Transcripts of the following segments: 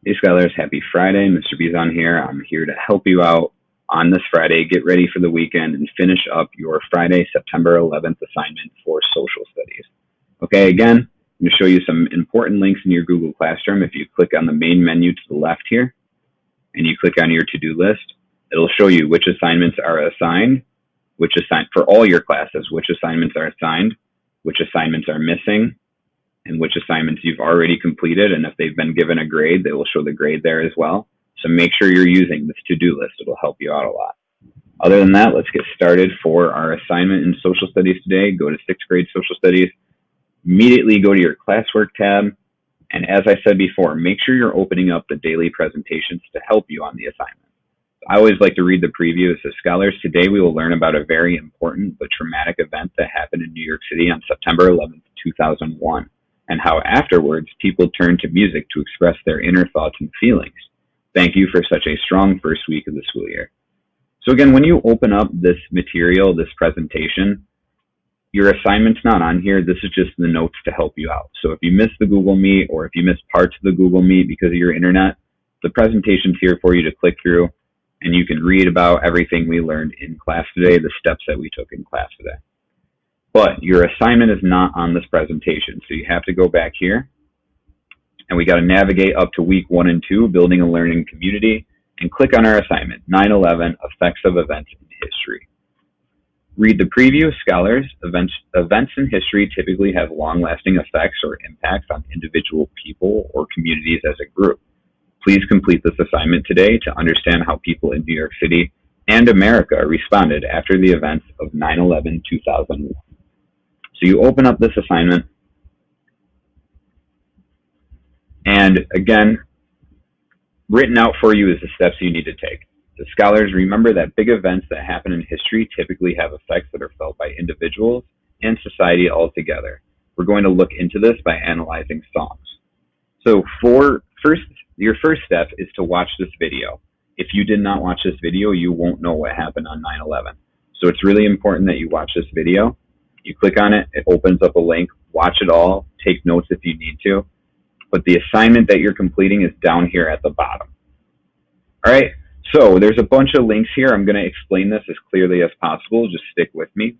Hey Scholars, happy Friday. Mr. Bizon here. I'm here to help you out on this Friday. Get ready for the weekend and finish up your Friday, September 11th assignment for social studies. Okay, again, I'm going to show you some important links in your Google Classroom. If you click on the main menu to the left here and you click on your to-do list, it'll show you which assignments are assigned, for all your classes, which assignments are assigned, which assignments are missing, and which assignments you've already completed. And if they've been given a grade, they will show the grade there as well. So make sure you're using this to-do list. It'll help you out a lot. Other than that, let's get started for our assignment in social studies today. Go to 6th grade social studies. Immediately go to your classwork tab. And as I said before, make sure you're opening up the daily presentations to help you on the assignment. I always like to read the preview. It says, Scholars, today we will learn about a very important but traumatic event that happened in New York City on September 11th, 2001. And how afterwards people turned to music to express their inner thoughts and feelings. Thank you for such a strong first week of the school year. So again, when you open up this material, this presentation, your assignment's not on here. This is just the notes to help you out. So if you miss the Google Meet or if you miss parts of the Google Meet because of your internet, the presentation's here for you to click through and you can read about everything we learned in class today, the steps that we took in class today. But your assignment is not on this presentation. So you have to go back here and we got to navigate up to week 1 and 2, building a learning community, and click on our assignment, 9/11 Effects of Events in History. Read the preview. Scholars, events in history typically have long-lasting effects or impacts on individual people or communities as a group. Please complete this assignment today to understand how people in New York City and America responded after the events of 9/11/2001. So you open up this assignment, and again, written out for you is the steps you need to take. So scholars, remember that big events that happen in history typically have effects that are felt by individuals and society altogether. We're going to look into this by analyzing songs. So your first step is to watch this video. If you did not watch this video, you won't know what happened on 9/11. So it's really important that you watch this video. You click on it, it opens up a link, watch it all, take notes if you need to. But the assignment that you're completing is down here at the bottom. All right, so there's a bunch of links here. I'm going to explain this as clearly as possible. Just stick with me.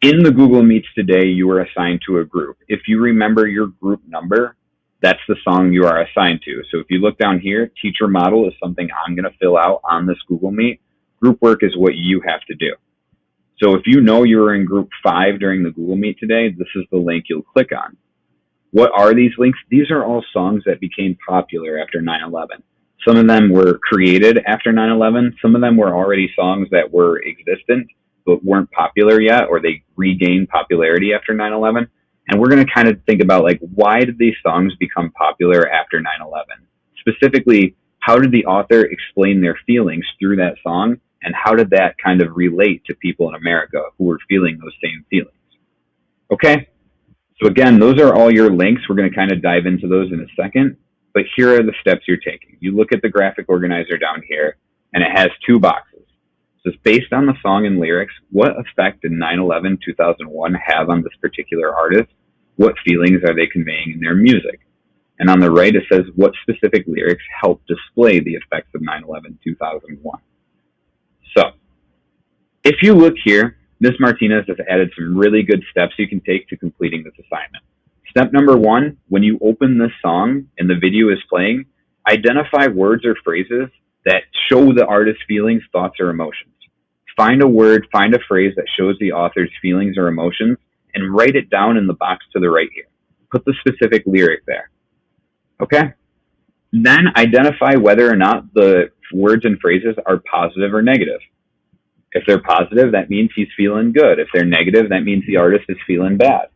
In the Google Meets today, you are assigned to a group. If you remember your group number, that's the song you are assigned to. So if you look down here, teacher model is something I'm going to fill out on this Google Meet. Group work is what you have to do. So if you know you were in group 5 during the Google Meet today, this is the link you'll click on. What are these links? These are all songs that became popular after 9/11. Some of them were created after 9/11. Some of them were already songs that were existent but weren't popular yet, or they regained popularity after 9/11. And we're going to kind of think about, like, why did these songs become popular after 9/11? Specifically, how did the author explain their feelings through that song? And how did that kind of relate to people in America who were feeling those same feelings? Okay, so again, those are all your links. We're going to kind of dive into those in a second. But here are the steps you're taking. You look at the graphic organizer down here, and it has 2 boxes. So it's based on the song and lyrics. What effect did 9/11/2001 have on this particular artist? What feelings are they conveying in their music? And on the right, it says what specific lyrics help display the effects of 9/11/2001. So, if you look here, Ms. Martinez has added some really good steps you can take to completing this assignment. Step number 1, when you open this song and the video is playing, identify words or phrases that show the artist's feelings, thoughts, or emotions. Find a word, find a phrase that shows the author's feelings or emotions, and write it down in the box to the right here. Put the specific lyric there. Okay? Then identify whether or not the words and phrases are positive or negative. If they're positive, that means he's feeling good. If they're negative, that means the artist is feeling bad.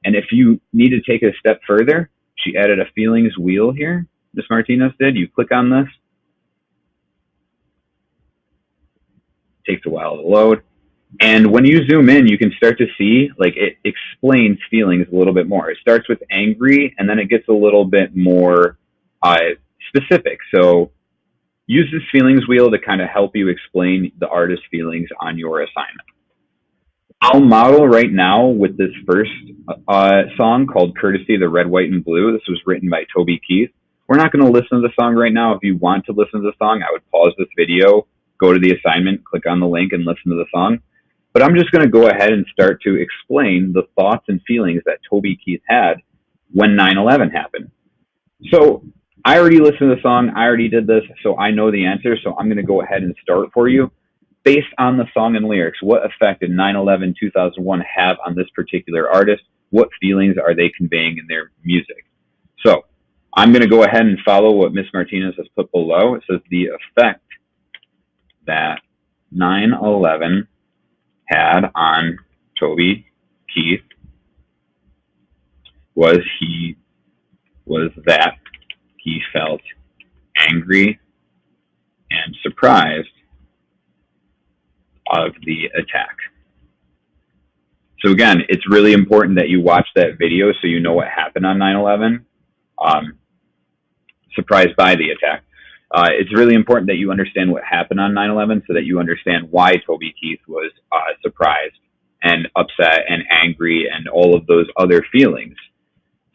And if you need to take it a step further, she added a feelings wheel here, Ms. Martinez did. You click on this. Takes a while to load. And when you zoom in, you can start to see, like, it explains feelings a little bit more. It starts with angry, and then it gets a little bit more specific. So use this feelings wheel to kind of help you explain the artist's feelings on your assignment. I'll model right now with this first song called Courtesy of the Red, White, and Blue. This was written by Toby Keith. We're not going to listen to the song right now. If you want to listen to the song, I would pause this video, go to the assignment, click on the link, and listen to the song. But I'm just going to go ahead and start to explain the thoughts and feelings that Toby Keith had when 9/11 happened. So I already listened to the song. I already did this, so I know the answer. So I'm going to go ahead and start for you. Based on the song and lyrics, what effect did 9/11/2001 have on this particular artist? What feelings are they conveying in their music? So I'm going to go ahead and follow what Miss Martinez has put below. It says the effect that 9/11 had on Toby Keith was that he felt angry and surprised of the attack. So again, it's really important that you watch that video so you know what happened on 9/11. Surprised by the attack. It's really important that you understand what happened on 9/11 so that you understand why Toby Keith was surprised and upset and angry and all of those other feelings.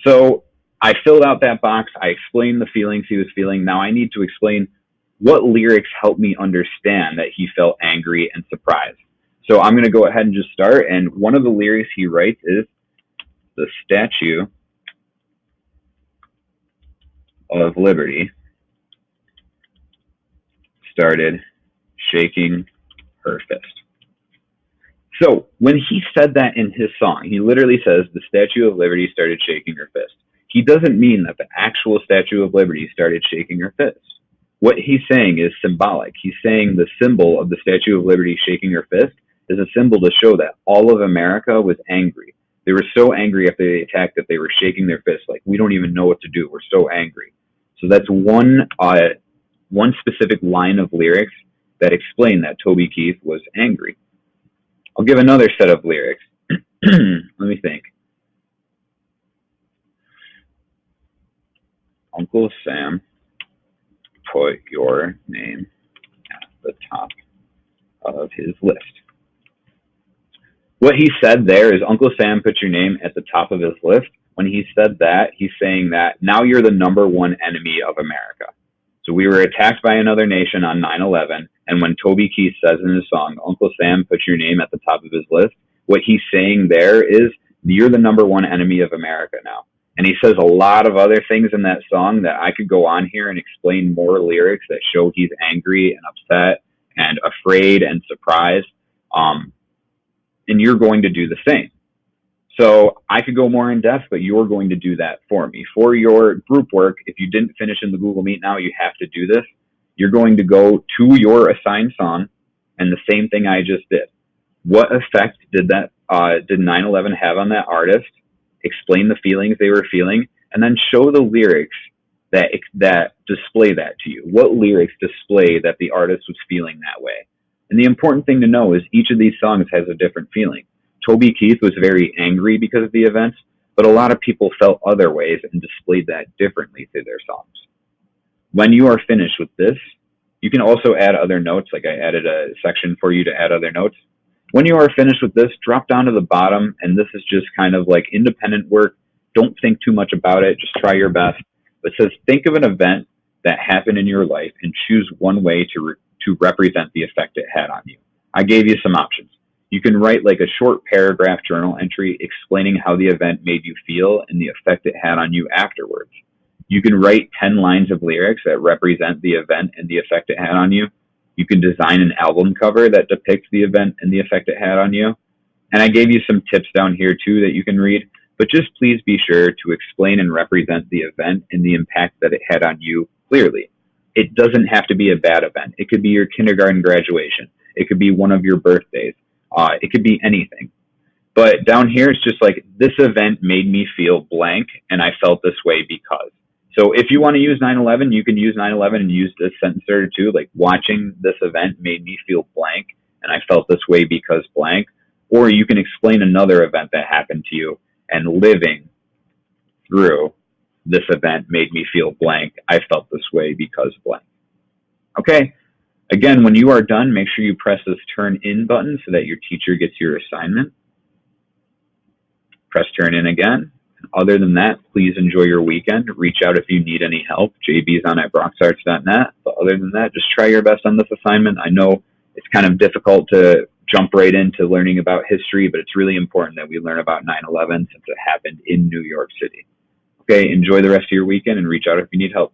So I filled out that box. I explained the feelings he was feeling. Now I need to explain what lyrics helped me understand that he felt angry and surprised. So I'm going to go ahead and just start. And one of the lyrics he writes is, "The Statue of Liberty started shaking her fist." So when he said that in his song, he literally says, "The Statue of Liberty started shaking her fist." He doesn't mean that the actual Statue of Liberty started shaking her fist. What he's saying is symbolic. He's saying the symbol of the Statue of Liberty shaking her fist is a symbol to show that all of America was angry. They were so angry after the attack that they were shaking their fists like, we don't even know what to do. We're so angry. So that's one specific line of lyrics that explain that Toby Keith was angry. I'll give another set of lyrics. Let me think. Uncle Sam, put your name at the top of his list. What he said there is, Uncle Sam, put your name at the top of his list. When he said that, he's saying that now you're the number one enemy of America. So we were attacked by another nation on 9/11, and when Toby Keith says in his song, Uncle Sam, put your name at the top of his list, what he's saying there is, you're the number one enemy of America now. And he says a lot of other things in that song that I could go on here and explain more lyrics that show he's angry and upset and afraid and surprised. And you're going to do the same. So I could go more in depth, but you're going to do that for me. For your group work, if you didn't finish in the Google Meet now, you have to do this. You're going to go to your assigned song and the same thing I just did. What effect did 9/11 have on that artist? Explain the feelings they were feeling, and then show the lyrics that display that to you. What lyrics display that the artist was feeling that way? And the important thing to know is each of these songs has a different feeling. Toby Keith was very angry because of the events, but a lot of people felt other ways and displayed that differently through their songs. When you are finished with this, you can also add other notes, like I added a section for you to add other notes. When you are finished with this, drop down to the bottom, and this is just kind of like independent work. Don't think too much about it. Just try your best. It says, think of an event that happened in your life and choose one way to represent the effect it had on you. I gave you some options. You can write like a short paragraph journal entry explaining how the event made you feel and the effect it had on you afterwards. You can write 10 lines of lyrics that represent the event and the effect it had on you. You can design an album cover that depicts the event and the effect it had on you. And I gave you some tips down here too that you can read, but just please be sure to explain and represent the event and the impact that it had on you clearly. It doesn't have to be a bad event. It could be your kindergarten graduation. It could be one of your birthdays. It could be anything. But down here, it's just like, this event made me feel blank, and I felt this way because. So if you want to use 9/11, you can use 9/11 and use this sentence or two, like, watching this event made me feel blank, and I felt this way because blank. Or you can explain another event that happened to you, and living through this event made me feel blank. I felt this way because blank. Okay. Again, when you are done, make sure you press this turn in button so that your teacher gets your assignment. Press turn in again. Other than that, please enjoy your weekend. Reach out if you need any help. JB's on at BronxArts.net. But other than that, just try your best on this assignment. I know it's kind of difficult to jump right into learning about history, but it's really important that we learn about 9/11 since it happened in New York City. Okay, enjoy the rest of your weekend and reach out if you need help.